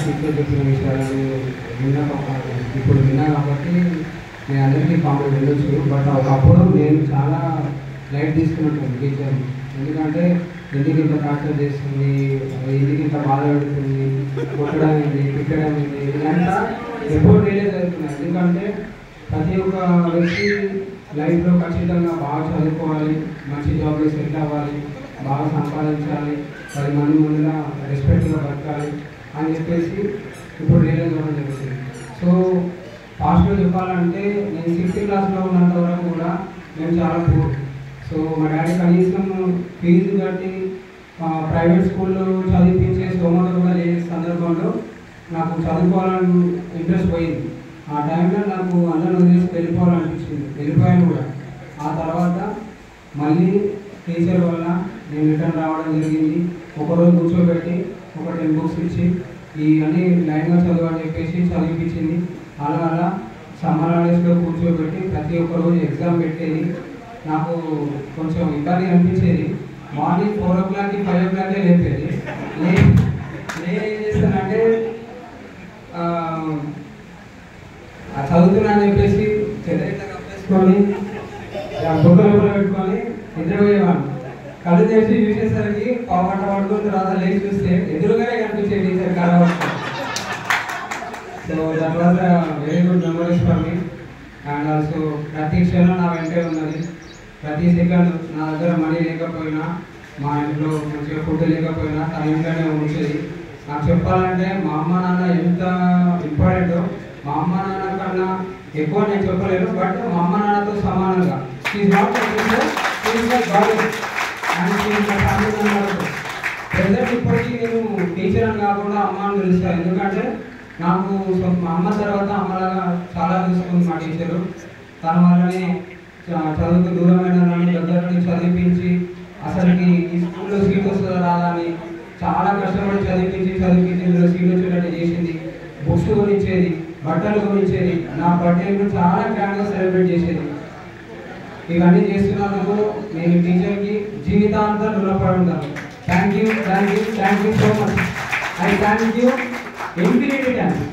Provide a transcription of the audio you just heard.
Teacher చెప్పిన విషయాలను ఇప్పుడు విన్నా కాబట్టి నేను అందరికీ కామెంట్ వెళ్ళొచ్చు. బట్ ఒకప్పుడు నేను చాలా లైట్ తీసుకున్నట్టు టీచర్. ఎందుకంటే ఎందుకు ఇంత టార్చర్ చేస్తుంది, ఎందుకు ఇంత బాధ పెడుతుంది, కొట్టడం ఏంటి, తిట్టడం ఏంటి, ఇదంతా ఎప్పుడు రియలైజ్ అవుతున్నాయి. ఎందుకంటే ప్రతి ఒక్క వ్యక్తి లైఫ్లో ఖచ్చితంగా బాగా చదువుకోవాలి, మంచి జాబ్లో సెటిల్ అవ్వాలి, బాగా సంపాదించాలి, 10 మంది ముందుగా రెస్పెక్ట్గా బతకాలి అని చెప్పేసి ఇప్పుడు రియలైజ్ అవ్వడం జరుగుతుంది. సో ఫాస్ట్గా చెప్పాలంటే నేను 6th క్లాస్లో ఉన్నంత వరకు కూడా మేము చాలా పూర్. సో మా డాడీ కనీసం ఫీజు కట్టి ప్రైవేట్ స్కూల్లో చదివించే స్తోమత కూడా లేని సందర్భంలో నాకు చదువుకోవాలని ఇంట్రెస్ట్ పోయింది. ఆ టైంలో నాకు అందరూ వదిలేసి వెళ్ళిపోవాలనిపించింది, వెళ్ళిపోయాను కూడా. ఆ తర్వాత మళ్ళీ టీచర్ వల్ల నేను రిటర్న్ రావడం జరిగింది. ఒకరోజు కూర్చోబెట్టి ఒక 10 బుక్స్ ఇచ్చి ఇవన్నీ లైన్గా చదవని చెప్పేసి చదివించింది. అలా అలా సమ్మర్ హాలిడేస్లో కూర్చోబెట్టి ప్రతి ఒక్క రోజు ఎగ్జామ్ పెట్టేది. నాకు కొంచెం ఇబ్బంది అనిపించేది. Morning 4 o'clock 5 o'clock లేపేది. నేను ఏం చేస్తానంటే చదువుతున్నా అని చెప్పేసి చెడ్డ కప్పేసుకొని బుక్క లోపల పెట్టుకొని నిద్రపోయేవాడు. కళ్ళు తెరిచి చూసేసరికి పాపట పడుకున్న తర్వాత లేచి చూస్తే ఎదురుగానే కనిపించేది టీచర్ కాలవచ్చు. So that was very good memories for me. And also ప్రతి క్షణం నా వెంటే ఉన్నది. ప్రతి సెకండ్ నా దగ్గర మనీ లేకపోయినా, మా ఇంట్లో మంచిగా ఫుడ్ లేకపోయినా తన ఇంట్లోనే ఉంచేది. నాకు చెప్పాలంటే మా అమ్మ నాన్న ఎంత ఇంపార్టెంటో, మా అమ్మ నాన్న కన్నా ఎక్కువ నేను చెప్పలేను. బట్ మా అమ్మ నాన్నతో సమానంగా ప్రెజెంట్ ఇప్పటికీ నేను టీచర్ అని కాకుండా అమ్మ అని పిలుస్తాను. ఎందుకంటే నాకు మా అమ్మ తర్వాత అమ్మలాగా చాలా చూసుకుంది మా టీచరు. తన వల్లనే చదువుకు దూరమైన నన్ను దగ్గర నుంచి చదివించి అసలుకి ఈ స్కూల్లో సీట్ వస్తుందా రాదా అని చాలా కష్టపడి చదివించి ఇందులో సీట్ వచ్చేటట్టు చేసింది. బుక్స్ కొనిచ్చేది, బట్టలు కొనిచ్చేది, నా బర్త్డేను చాలా గ్రాండ్గా సెలబ్రేట్ చేసేది. ఇవన్నీ చేస్తున్నందుకు నేను టీచర్కి జీవితాంతం రుణపడి ఉంటాను. Thank you so much. I thank you infinity thanks.